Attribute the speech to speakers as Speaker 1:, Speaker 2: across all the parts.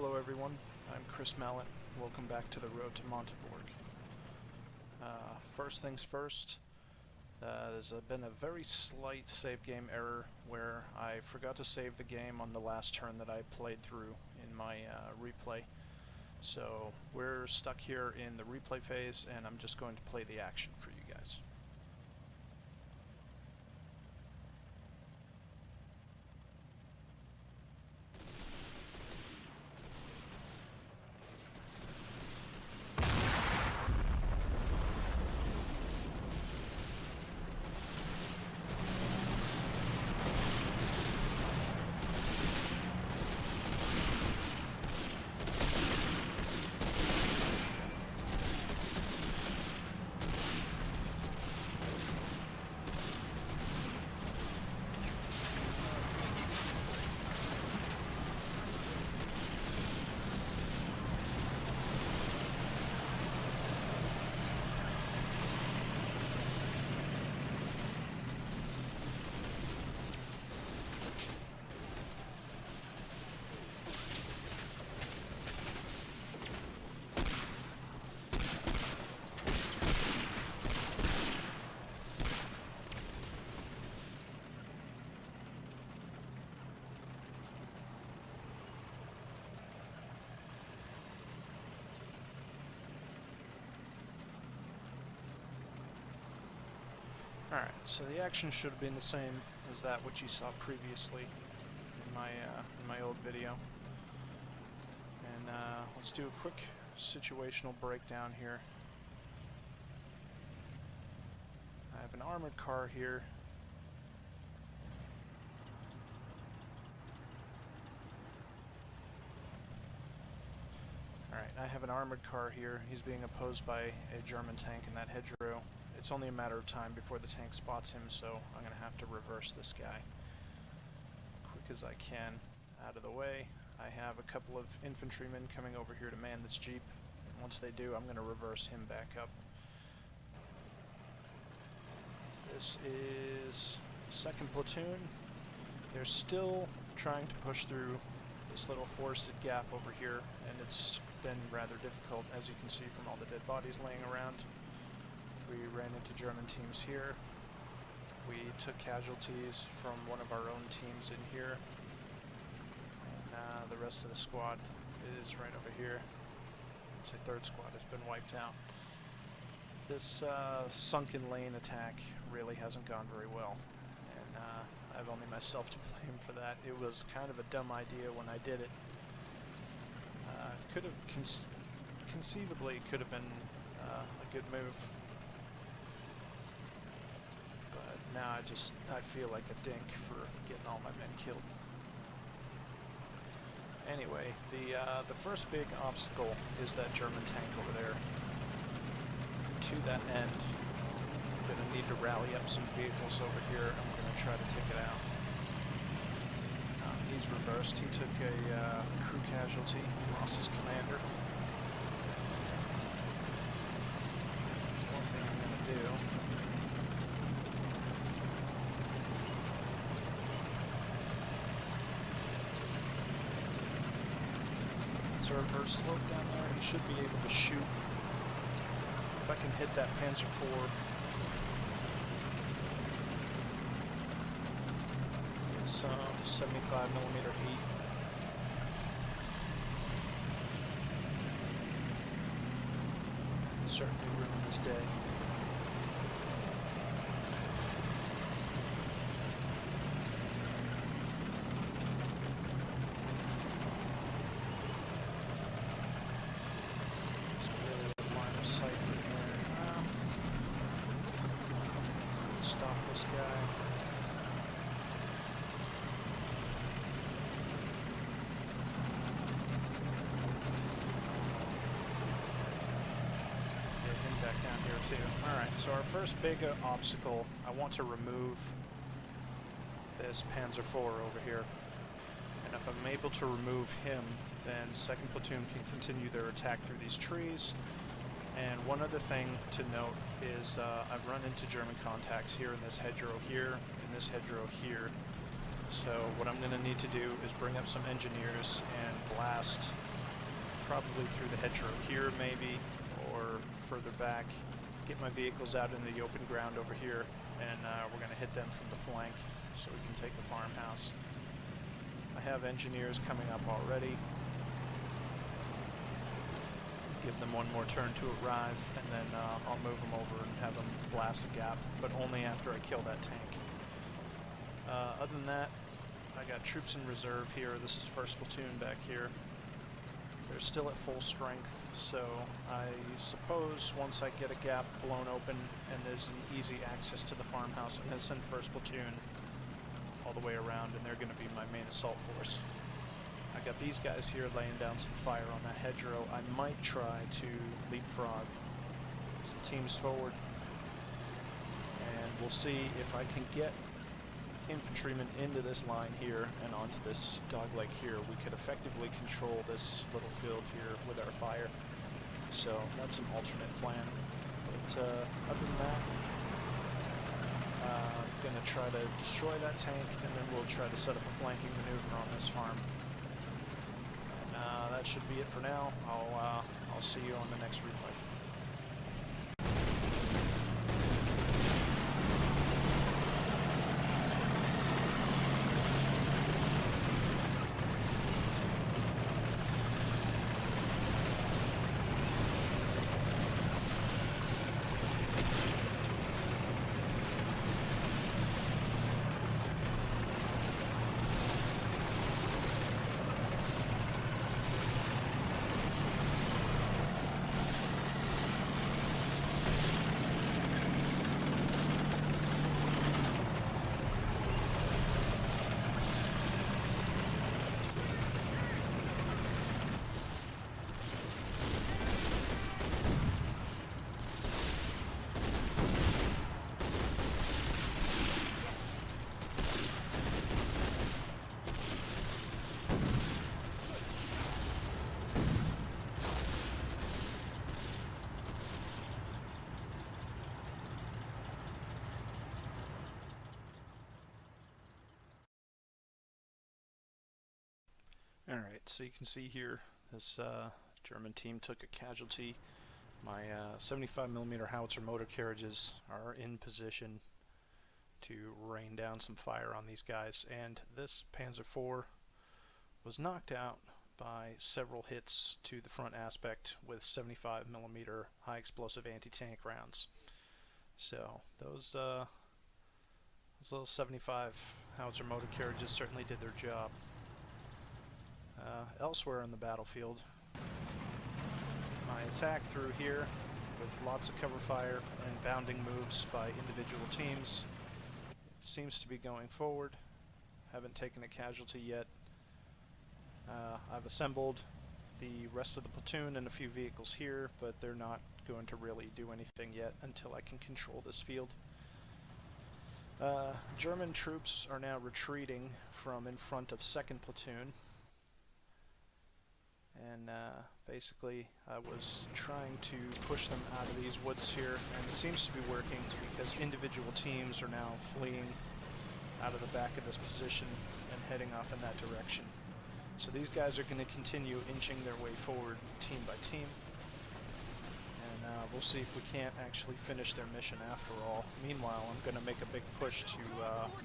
Speaker 1: Hello everyone, I'm Chris Mallett. Welcome back to the road to Montebourg. First things first, there's been a very slight save game error where I forgot to save the game on the last turn that I played through in my replay. So we're stuck here in the replay phase and I'm just going to play the action for you guys. Alright, so the action should have been the same as that which you saw previously in my old video. And let's do a quick situational breakdown here. I have an armored car here. Alright, I have an armored car here. He's being opposed by a German tank in that hedgerow. It's only a matter of time before the tank spots him, so I'm going to have to reverse this guy quick as I can out of the way. I have a couple of infantrymen coming over here to man this jeep, and once they do, I'm going to reverse him back up. This is 2nd Platoon. They're still trying to push through this little forested gap over here, and it's been rather difficult, as you can see from all the dead bodies laying around. We ran into German teams here. We took casualties from one of our own teams in here. And the rest of the squad is right over here. I'd say 3rd squad has been wiped out. This sunken lane attack really hasn't gone very well. And I've only myself to blame for that. It was kind of a dumb idea when I did it. Could have conceivably could have been a good move. Now I feel like a dink for getting all my men killed. Anyway, the first big obstacle is that German tank over there. To that end, I'm going to need to rally up some vehicles over here. I'm going to try to take it out. He's reversed. He took a crew casualty. He lost his commander. One thing I'm going to do. It's a reverse slope down there. He should be able to shoot. If I can hit that Panzer IV. Get some 75mm heat. Certainly ruin his day. Sight from here. Stop this guy. Get him back down here too. Alright, so our first big obstacle, I want to remove this Panzer IV over here. And if I'm able to remove him, then 2nd Platoon can continue their attack through these trees. And one other thing to note is I've run into German contacts here in this hedgerow here, in this hedgerow here. So what I'm going to need to do is bring up some engineers and blast probably through the hedgerow here maybe, or further back. Get my vehicles out into the open ground over here, and we're going to hit them from the flank so we can take the farmhouse. I have engineers coming up already. Give them one more turn to arrive, and then I'll move them over and have them blast a gap, but only after I kill that tank. Other than that, I got troops in reserve here. This is 1st Platoon back here. They're still at full strength, so I suppose once I get a gap blown open and there's an easy access to the farmhouse, I'm going to send 1st Platoon all the way around, and they're going to be my main assault force. I got these guys here laying down some fire on that hedgerow. I might try to leapfrog some teams forward, and we'll see if I can get infantrymen into this line here and onto this dogleg here. We could effectively control this little field here with our fire. So that's an alternate plan. But other than that, I'm going to try to destroy that tank, and then we'll try to set up a flanking maneuver on this farm. And that should be it for now. I'll see you on the next replay. Alright, so you can see here, this German team took a casualty. My 75mm howitzer motor carriages are in position to rain down some fire on these guys, and this Panzer IV was knocked out by several hits to the front aspect with 75mm high explosive anti-tank rounds. So those little 75 howitzer motor carriages certainly did their job. Elsewhere on the battlefield, my attack through here with lots of cover fire and bounding moves by individual teams seems to be going forward. Haven't taken a casualty yet. I've assembled the rest of the platoon and a few vehicles here, but they're not going to really do anything yet until I can control this field. German troops are now retreating from in front of 2nd Platoon. And basically I was trying to push them out of these woods here, and it seems to be working because individual teams are now fleeing out of the back of this position and heading off in that direction. So these guys are going to continue inching their way forward team by team, and we'll see if we can't actually finish their mission after all. Meanwhile, I'm going to make a big push to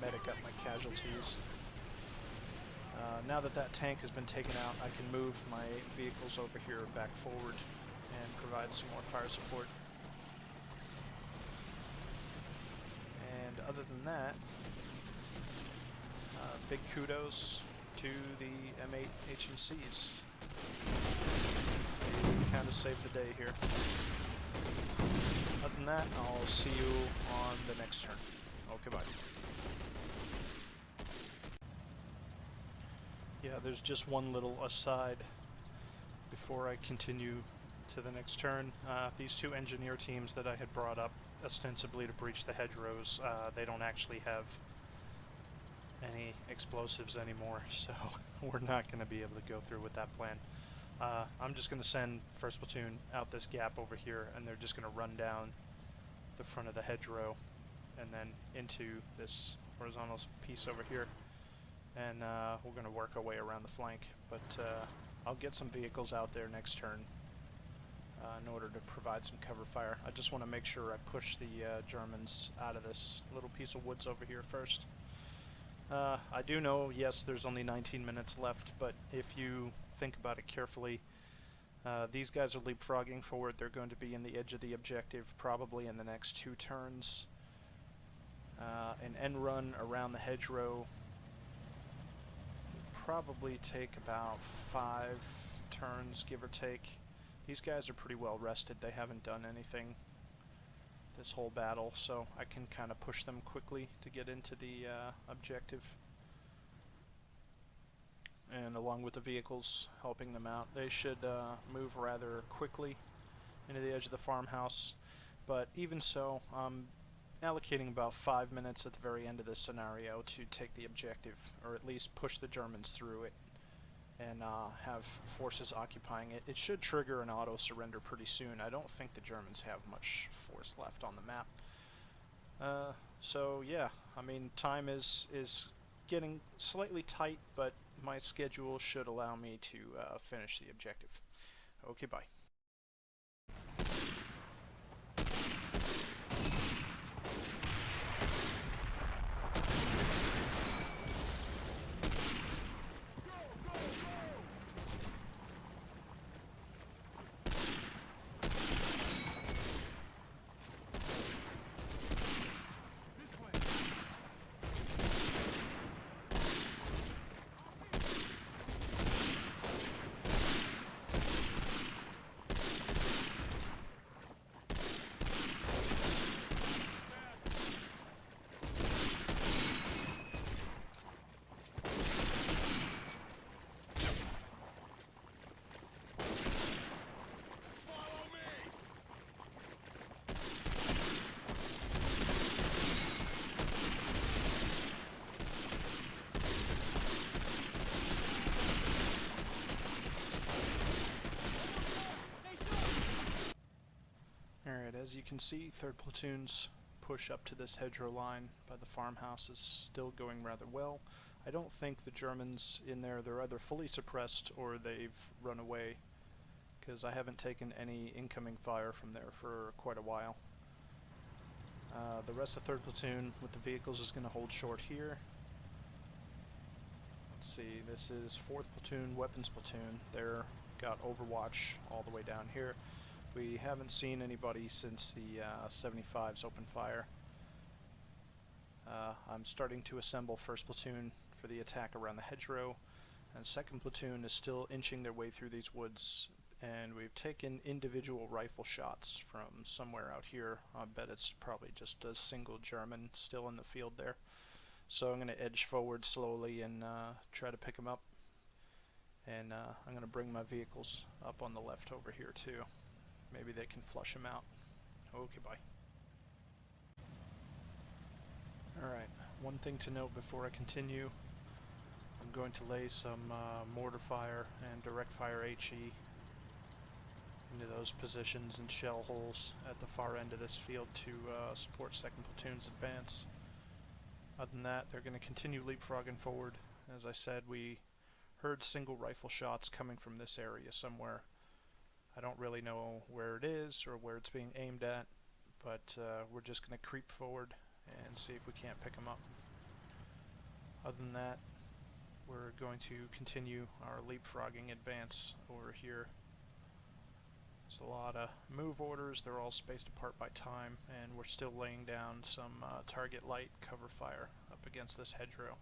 Speaker 1: medic up my casualties. Now that that tank has been taken out, I can move my vehicles over here back forward and provide some more fire support. And other than that, big kudos to the M8 HMCs. They kind of saved the day here. Other than that, I'll see you on the next turn. Okay, bye. Yeah, there's just one little aside before I continue to the next turn. These two engineer teams that I had brought up ostensibly to breach the hedgerows, they don't actually have any explosives anymore, so we're not going to be able to go through with that plan. I'm just going to send 1st Platoon out this gap over here, and they're just going to run down the front of the hedgerow and then into this horizontal piece over here. And we're going to work our way around the flank, but I'll get some vehicles out there next turn in order to provide some cover fire. I just want to make sure I push the Germans out of this little piece of woods over here first. I do know, yes, there's only 19 minutes left, but if you think about it carefully, these guys are leapfrogging forward. They're going to be in the edge of the objective probably in the next 2 turns. An end run around the hedgerow will probably take about 5 turns, give or take. These guys are pretty well rested. They haven't done anything this whole battle, so I can kind of push them quickly to get into the objective. And along with the vehicles helping them out, they should move rather quickly into the edge of the farmhouse. But even so, I'm allocating about 5 minutes at the very end of this scenario to take the objective, or at least push the Germans through it and have forces occupying it. It should trigger an auto surrender pretty soon. I don't think the Germans have much force left on the map. So yeah, I mean, time is getting slightly tight, but my schedule should allow me to finish the objective. Okay, bye. Alright, as you can see, 3rd Platoon's push up to this hedgerow line by the farmhouse is still going rather well. I don't think the Germans in there, they're either fully suppressed or they've run away, because I haven't taken any incoming fire from there for quite a while. The rest of 3rd Platoon with the vehicles is going to hold short here. Let's see, this is 4th Platoon, Weapons Platoon. They're got Overwatch all the way down here. We haven't seen anybody since the 75's open fire. I'm starting to assemble 1st Platoon for the attack around the hedgerow, and 2nd Platoon is still inching their way through these woods, and we've taken individual rifle shots from somewhere out here. I bet it's probably just a single German still in the field there. So I'm going to edge forward slowly and try to pick them up, and I'm going to bring my vehicles up on the left over here too. Maybe they can flush them out. Okay, bye. Alright, one thing to note before I continue, I'm going to lay some mortar fire and direct fire HE into those positions and shell holes at the far end of this field to support 2nd Platoon's advance. Other than that, they're going to continue leapfrogging forward. As I said, we heard single rifle shots coming from this area somewhere. I don't really know where it is or where it's being aimed at, but we're just going to creep forward and see if we can't pick them up. Other than that, we're going to continue our leapfrogging advance over here. There's a lot of move orders. They're all spaced apart by time, and we're still laying down some target light cover fire up against this hedgerow.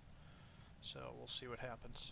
Speaker 1: So we'll see what happens.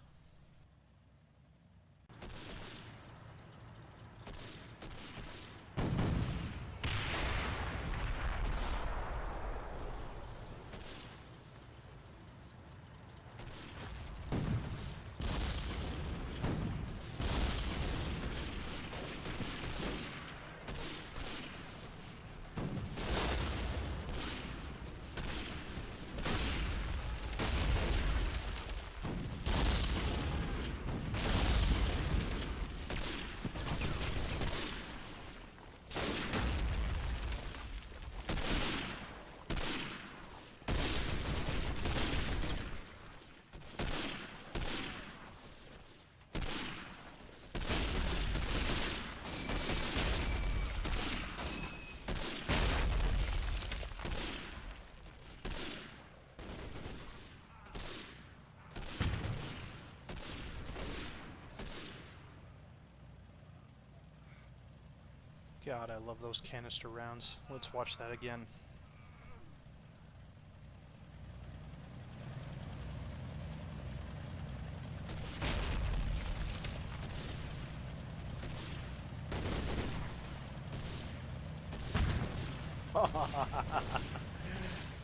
Speaker 1: God, I love those canister rounds. Let's watch that again.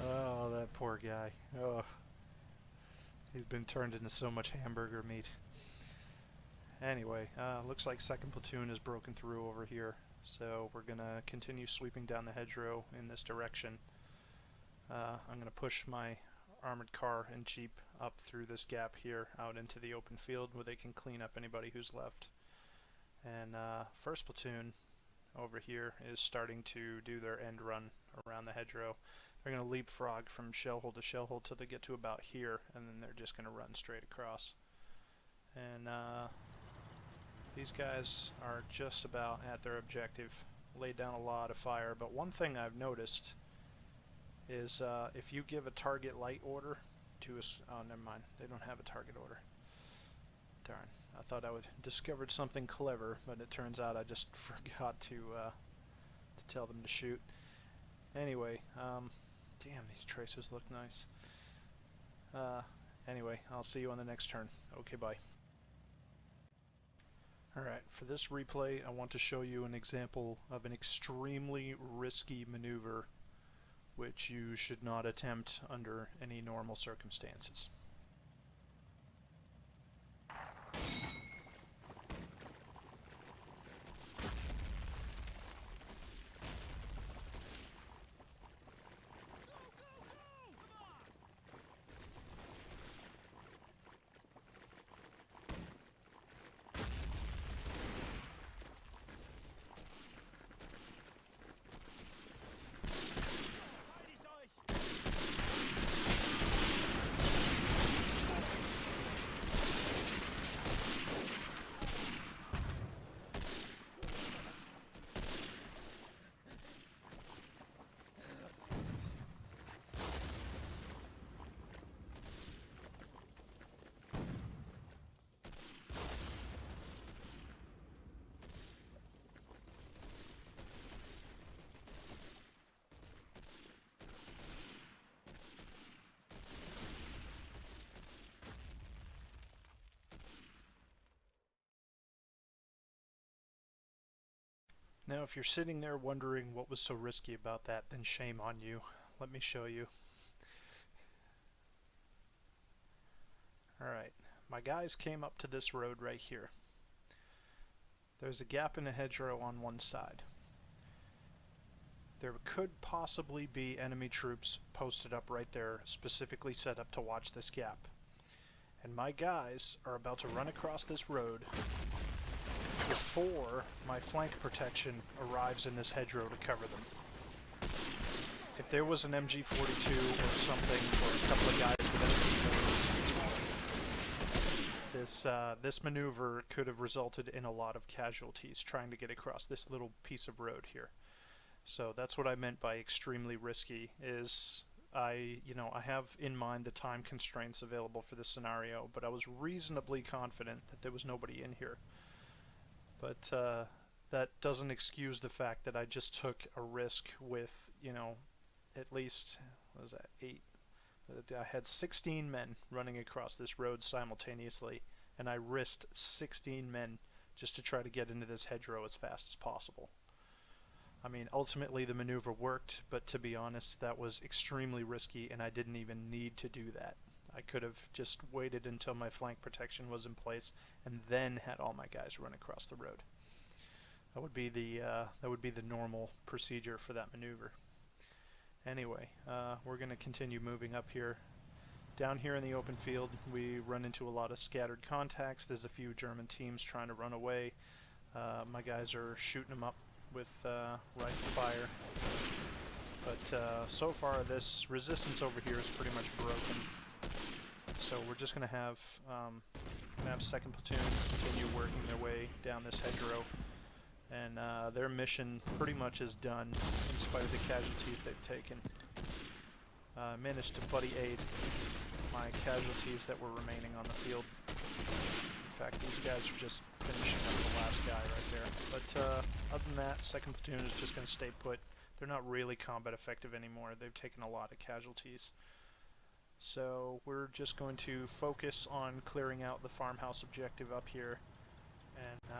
Speaker 1: Oh, that poor guy. Oh, he's been turned into so much hamburger meat. Anyway, looks like second platoon is broken through over here, so we're gonna continue sweeping down the hedgerow in this direction. I'm gonna push my armored car and jeep up through this gap here out into the open field where they can clean up anybody who's left. And first platoon over here is starting to do their end run around the hedgerow. They're going to leapfrog from shell hole to shell hole till they get to about here, and then they're just going to run straight across. And these guys are just about at their objective. Laid down a lot of fire, but one thing I've noticed is if you give a target light order to a... oh, never mind. They don't have a target order. Darn. I thought I would discovered something clever, but it turns out I just forgot to tell them to shoot. Anyway, damn, these tracers look nice. Anyway, I'll see you on the next turn. Okay, bye. Alright, for this replay, I want to show you an example of an extremely risky maneuver which you should not attempt under any normal circumstances. Now, if you're sitting there wondering what was so risky about that, then shame on you. Let me show you. Alright, my guys came up to this road right here. There's a gap in the hedgerow on one side. There could possibly be enemy troops posted up right there, specifically set up to watch this gap. And my guys are about to run across this road before my flank protection arrives in this hedgerow to cover them. If there was an MG42 or something, or a couple of guys with MG40s, this maneuver could have resulted in a lot of casualties trying to get across this little piece of road here. So that's what I meant by extremely risky, is I have in mind the time constraints available for this scenario, but I was reasonably confident that there was nobody in here. But that doesn't excuse the fact that I just took a risk with, at least, what was that, 8? I had 16 men running across this road simultaneously, and I risked 16 men just to try to get into this hedgerow as fast as possible. I mean, ultimately the maneuver worked, but to be honest, that was extremely risky, and I didn't even need to do that. I could have just waited until my flank protection was in place and then had all my guys run across the road. That would be the normal procedure for that maneuver. Anyway, we're going to continue moving up here. Down here in the open field, we run into a lot of scattered contacts. There's a few German teams trying to run away. My guys are shooting them up with rifle fire. But so far, this resistance over here is pretty much broken. So we're just going to have second platoons continue working their way down this hedgerow, and their mission pretty much is done in spite of the casualties they've taken. Managed to buddy aid my casualties that were remaining on the field. In fact, these guys are just finishing up the last guy right there. But Other than that, 2nd platoon is just going to stay put. They're not really combat effective anymore. They've taken a lot of casualties. So we're just going to focus on clearing out the farmhouse objective up here, and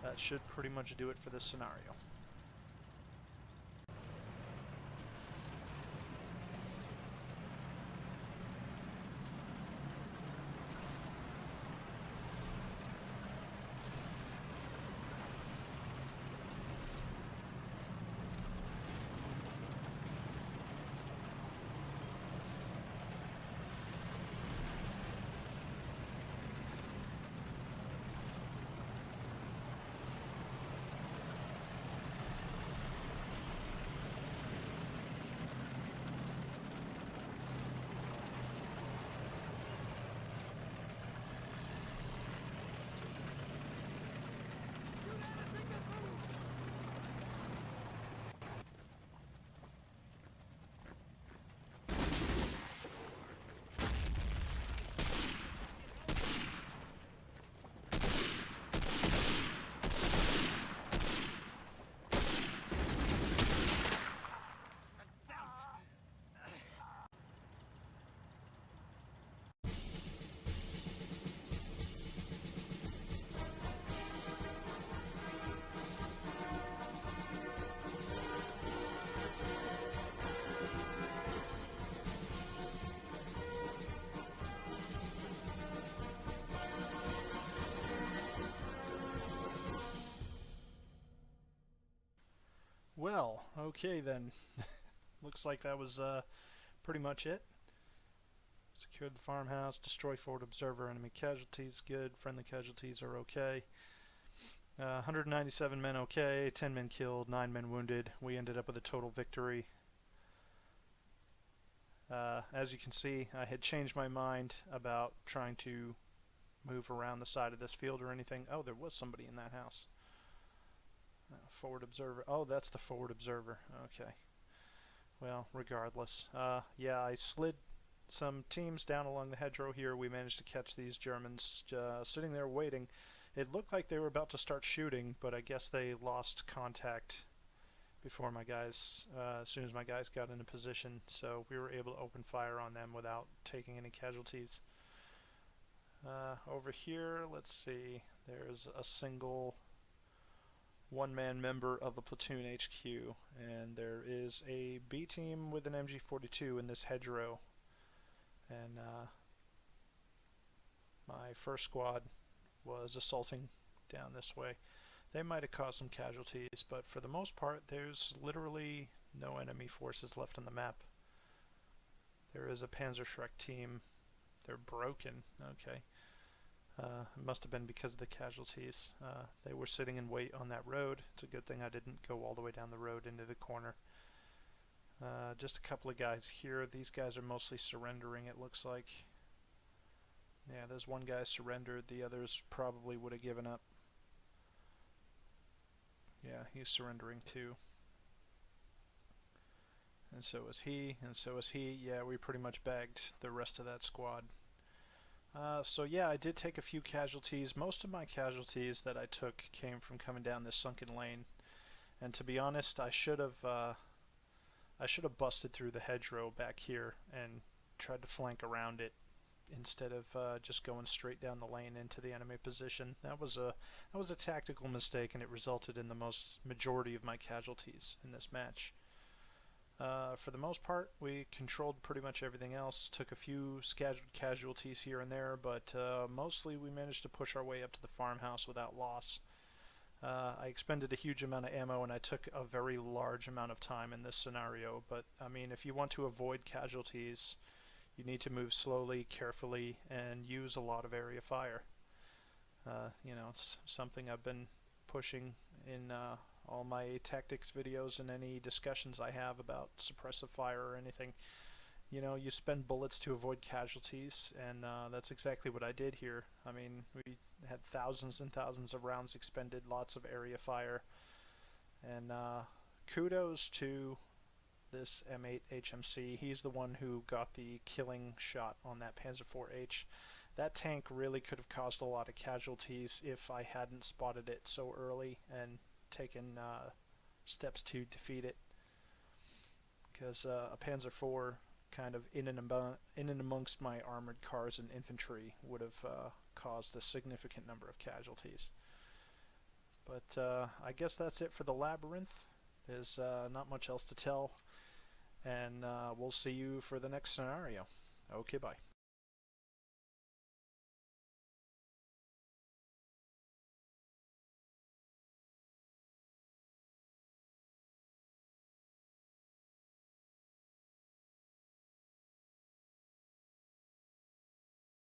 Speaker 1: that should pretty much do it for this scenario. Well, okay then. Looks like that was pretty much it. Secured the farmhouse, destroy forward observer, enemy casualties, good. Friendly casualties are okay. 197 men okay, 10 men killed, 9 men wounded. We ended up with a total victory. As you can see, I had changed my mind about trying to move around the side of this field or anything. Oh, there was somebody in that house. Forward observer. Oh, that's the forward observer. Okay. Well, regardless. Yeah, I slid some teams down along the hedgerow here. We managed to catch these Germans sitting there waiting. It looked like they were about to start shooting, but I guess they lost contact before my guys, as soon as my guys got into position, so we were able to open fire on them without taking any casualties. Over here, let's see, there's a single one-man member of a platoon HQ, and there is a B team with an MG42 in this hedgerow, and my first squad was assaulting down this way. They might have caused some casualties, but for the most part there's literally no enemy forces left on the map. There is a Panzerschreck team. They're broken. Okay. It must have been because of the casualties. They were sitting in wait on that road. It's a good thing I didn't go all the way down the road into the corner. Just a couple of guys here. These guys are mostly surrendering, it looks like. Yeah, there's one guy surrendered. The others probably would have given up. Yeah, he's surrendering too. And so is he, and so is he. Yeah, we pretty much bagged the rest of that squad. So yeah, I did take a few casualties. Most of my casualties that I took came from coming down this sunken lane. And to be honest, I should have busted through the hedgerow back here and tried to flank around it instead of just going straight down the lane into the enemy position. That was a tactical mistake, and it resulted in the majority of my casualties in this match. For the most part, we controlled pretty much everything else. Took a few scheduled casualties here and there, but mostly we managed to push our way up to the farmhouse without loss. I expended a huge amount of ammo, and I took a very large amount of time in this scenario, but I mean, if you want to avoid casualties, you need to move slowly, carefully, and use a lot of area fire. You know, it's something I've been pushing in all my tactics videos and any discussions I have about suppressive fire or anything. You know, you spend bullets to avoid casualties, and that's exactly what I did here. I mean, we had thousands and thousands of rounds expended, lots of area fire, and kudos to this M8 HMC. He's the one who got the killing shot on that Panzer IV-H. That tank really could have caused a lot of casualties if I hadn't spotted it so early and taken steps to defeat it, because a Panzer IV kind of in and amongst my armored cars and infantry would have caused a significant number of casualties. But I guess that's it for the Labyrinth. There's not much else to tell, and we'll see you for the next scenario. Okay, bye.